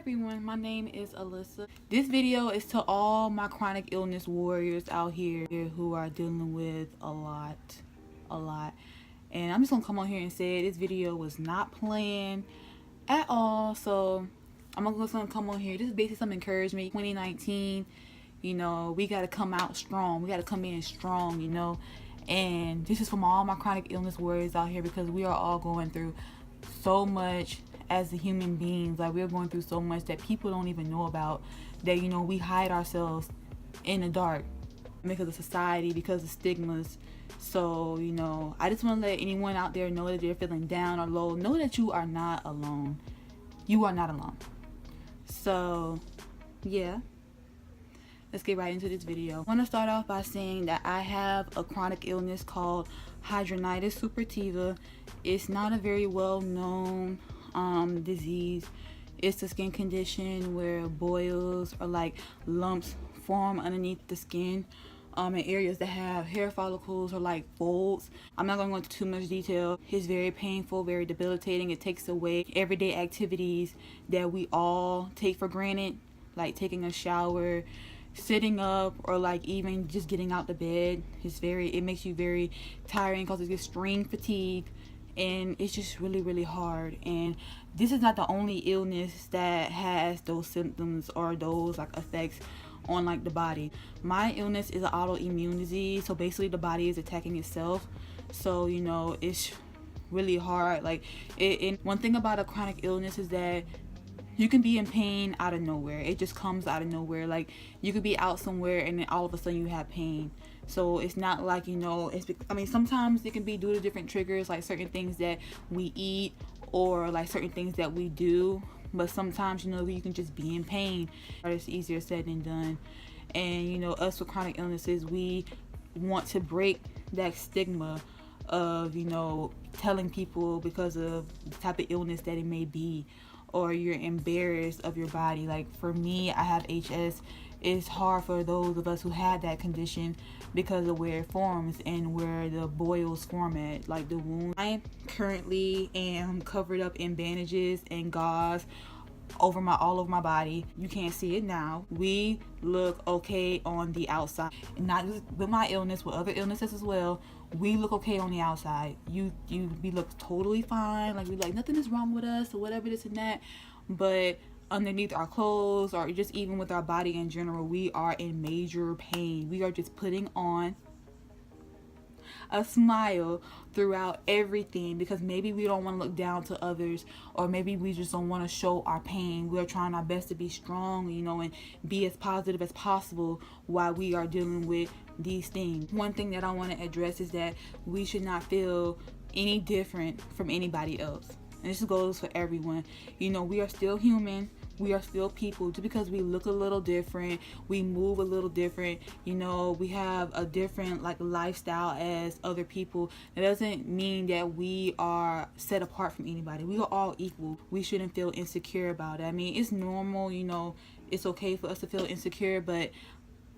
everyone, my name is Alyssa. This video is to all my chronic illness warriors out here who are dealing with a lot. And I'm just gonna come on here and say this video was not planned at all. So I'm just gonna come on here. This is basically some encouragement. 2019, you know, we gotta come out strong. We gotta come in strong, you know. And this is from all my chronic illness warriors out here, because we are all going through so much as a human beings. Like, we're going through so much that people don't even know about, that, you know, we hide ourselves in the dark because of society, because of stigmas. So, you know, I just want to let anyone out there know that they're feeling down or low, know that you are not alone. You are not alone. So yeah, let's get right into this video. I want to start off by saying that I have a chronic illness called hidradenitis suppurativa. It's not a very well known disease. It's a skin condition where boils or like lumps form underneath the skin in areas that have hair follicles or like folds. I'm not going to go into too much detail. It's very painful, very debilitating. It takes away everyday activities that we all take for granted, like taking a shower, sitting up, or like even just getting out the bed. It makes you very tiring because it's extreme fatigue, and it's just really hard. And this is not the only illness that has those symptoms or those like effects on like the body. My illness is an autoimmune disease, so basically the body is attacking itself. So, you know, it's really hard. Like, and one thing about a chronic illness is that you can be in pain out of nowhere. It just comes out of nowhere. Like, you could be out somewhere and then all of a sudden you have pain. So it's not like, you know, sometimes it can be due to different triggers, like certain things that we eat or like certain things that we do. But sometimes, you know, you can just be in pain. It's easier said than done. And, you know, us with chronic illnesses, we want to break that stigma of, you know, telling people because of the type of illness that it may be, or you're embarrassed of your body. Like, for me, I have HS. It's hard for those of us who had that condition because of where it forms and where the boils form at, like the wound. I currently am covered up in bandages and gauze all over my body. You can't see it now. We look okay on the outside, not just with my illness, with other illnesses as well. We look okay on the outside. We look totally fine. Like, we like nothing is wrong with us or whatever, this and that. But underneath our clothes, or just even with our body in general, we are in major pain. We are just putting on a smile throughout everything, because maybe we don't want to look down to others, or maybe we just don't want to show our pain. We're trying our best to be strong, you know, and be as positive as possible while we are dealing with these things. One thing that I want to address is that we should not feel any different from anybody else. And this goes for everyone. You know, we are still human. We are still people. Just because we look a little different, we move a little different, you know, we have a different like lifestyle as other people, it doesn't mean that we are set apart from anybody. We are all equal. We shouldn't feel insecure about it. I mean, it's normal, you know, it's okay for us to feel insecure, but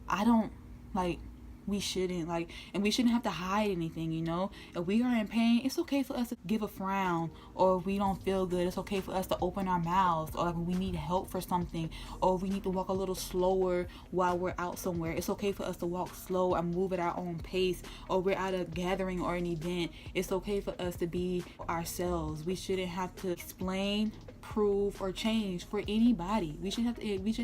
I don't like, we shouldn't like, and we shouldn't have to hide anything, you know. If we are in pain, it's okay for us to give a frown, or if we don't feel good, it's okay for us to open our mouths, or like when we need help for something, or if we need to walk a little slower while we're out somewhere, it's okay for us to walk slow and move at our own pace. Or we're at a gathering or an event, it's okay for us to be ourselves. We shouldn't have to explain, prove, or change for anybody. We shouldn't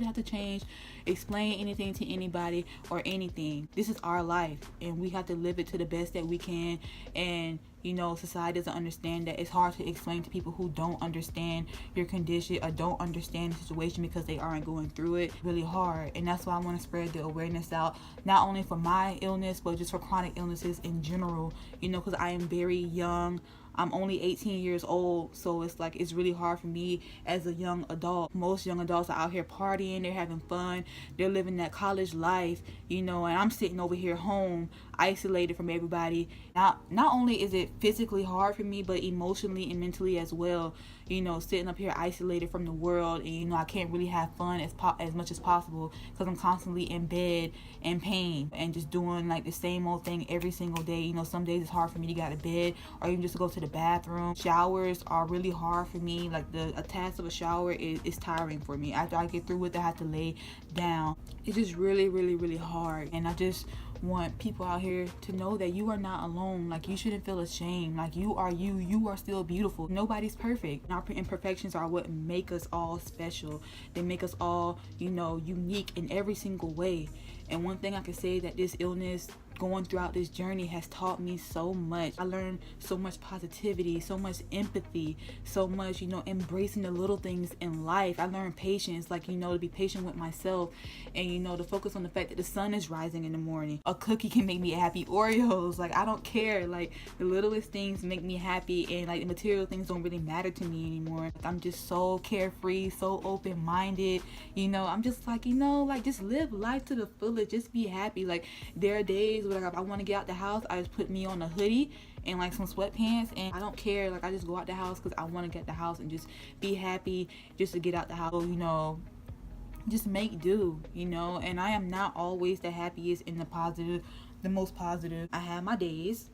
have to change, explain anything to anybody or anything. This is our life, and we have to live it to the best that we can. And, you know, society doesn't understand that. It's hard to explain to people who don't understand your condition or don't understand the situation because they aren't going through it. Really hard. And that's why I want to spread the awareness out, not only for my illness, but just for chronic illnesses in general, you know, because I am very young. I'm only 18 years old, so it's like, it's really hard for me as a young adult. Most young adults are out here partying, they're having fun, they're living that college life, you know, and I'm sitting over here home. isolated from everybody. Not only is it physically hard for me, but emotionally and mentally as well. You know, sitting up here isolated from the world, and you know, I can't really have fun as much as possible because I'm constantly in bed in pain and just doing like the same old thing every single day. You know, some days it's hard for me to get out of bed or even just to go to the bathroom. Showers are really hard for me. Like the task of a shower is tiring for me. After I get through with it, I have to lay down. It's just really, really, really hard. And I just want people out here to know that you are not alone. Like, you shouldn't feel ashamed. Like, you are still beautiful. Nobody's perfect. Our imperfections are what make us all special. They make us all, you know, unique in every single way. And one thing I can say that this illness, going throughout this journey, has taught me so much. I learned so much positivity, so much empathy, so much, you know, embracing the little things in life. I learned patience, like, you know, to be patient with myself, and, you know, to focus on the fact that the sun is rising in the morning. A cookie can make me happy. Oreos, like, I don't care. Like, the littlest things make me happy, and like the material things don't really matter to me anymore. Like, I'm just so carefree, so open-minded. You know, I'm just like, you know, like, just live life to the fullest. Just be happy. Like, there are days where, like, if I want to get out the house, I just put me on a hoodie and like some sweatpants, and I don't care. Like, I just go out the house because I want to get the house and just be happy just to get out the house. So, you know, just make do, you know. And I am not always the happiest and the most positive. I have my days.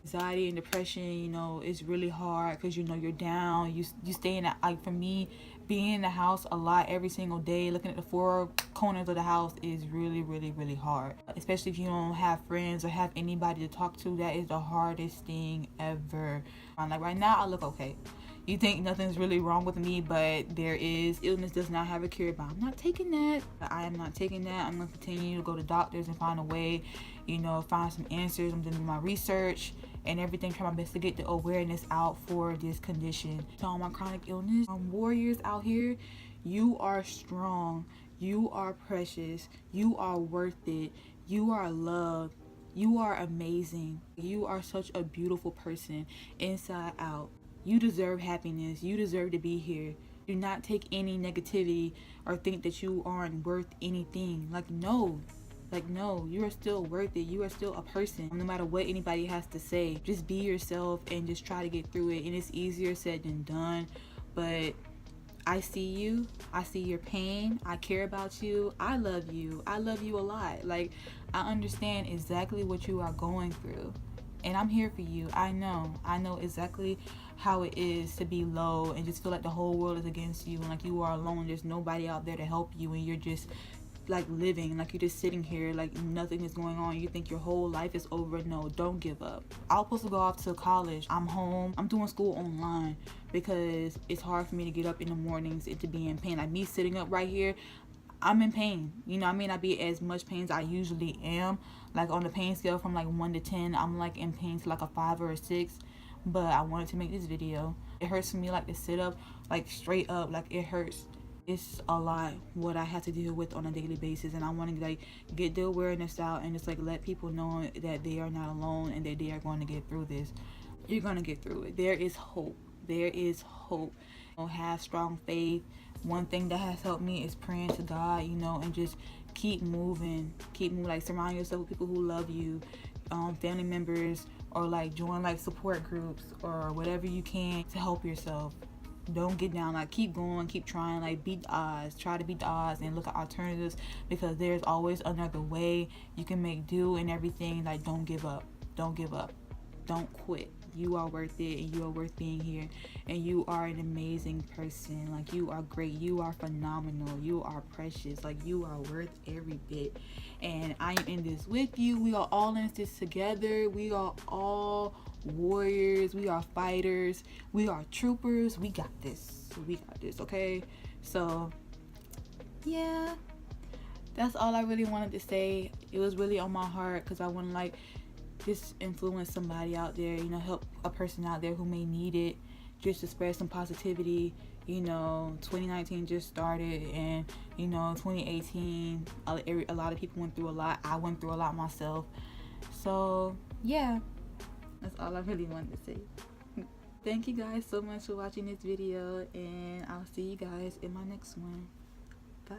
Anxiety and depression, you know, it's really hard because, you know, you're down. You stay in that, like, for me, being in the house a lot every single day, looking at the four corners of the house is really, really, really hard. Especially if you don't have friends or have anybody to talk to. That is the hardest thing ever. Like, right now, I look okay. You think nothing's really wrong with me, but there is. Illness does not have a cure, but I'm not taking that. I am not taking that. I'm going to continue to go to doctors and find a way, you know, find some answers. I'm doing my research and everything, try my best to get the awareness out for this condition. To all my chronic illness warriors out here, you are strong. You are precious. You are worth it. You are loved. You are amazing. You are such a beautiful person inside out. You deserve happiness. You deserve to be here. Do not take any negativity or think that you aren't worth anything. Like, no, you are still worth it. You are still a person. No matter what anybody has to say, just be yourself and just try to get through it. And it's easier said than done, but I see you. I see your pain. I care about you. I love you. I love you a lot. Like, I understand exactly what you are going through, and I'm here for you. I know exactly how it is to be low and just feel like the whole world is against you and like you are alone. There's nobody out there to help you, and you're just like living, like you're just sitting here like nothing is going on. You think your whole life is over. No, don't give up. I was supposed to go off to college. I'm home. I'm doing school online because it's hard for me to get up in the mornings and to be in pain. Like, me sitting up right here, I'm in pain. You know, I may not be as much pain as I usually am. Like, on the pain scale from like 1 to 10, I'm like in pain to like a 5 or a 6. But I wanted to make this video. It hurts for me, like, to sit up, like, straight up. Like, it hurts. It's a lot what I have to deal with on a daily basis, and I want to like get the awareness out and just like let people know that they are not alone and that they are going to get through this. You're going to get through it. There is hope. There is hope. You know, have strong faith. One thing that has helped me is praying to God, you know, and just keep moving. Like, surround yourself with people who love you, family members, or like join like support groups or whatever you can to help yourself. Don't get down. Like, keep going, keep trying. Like, beat the odds. Try to beat the odds and look at alternatives, because there's always another way. You can make do and everything. Like, don't give up. Don't give up. Don't quit. You are worth it, and you are worth being here, and you are an amazing person. Like, you are great. You are phenomenal. You are precious. Like, you are worth every bit, and I am in this with you. We are all in this together. We are all warriors. We are fighters. We are troopers. We got this. Okay? So yeah, that's all I really wanted to say. It was really on my heart because I want to like just influence somebody out there, you know, help a person out there who may need it, just to spread some positivity. You know, 2019 just started, and you know, 2018, a lot of people went through a lot. I went through a lot myself. So yeah, that's all I really wanted to say. Thank you guys so much for watching this video, and I'll see you guys in my next one. Bye.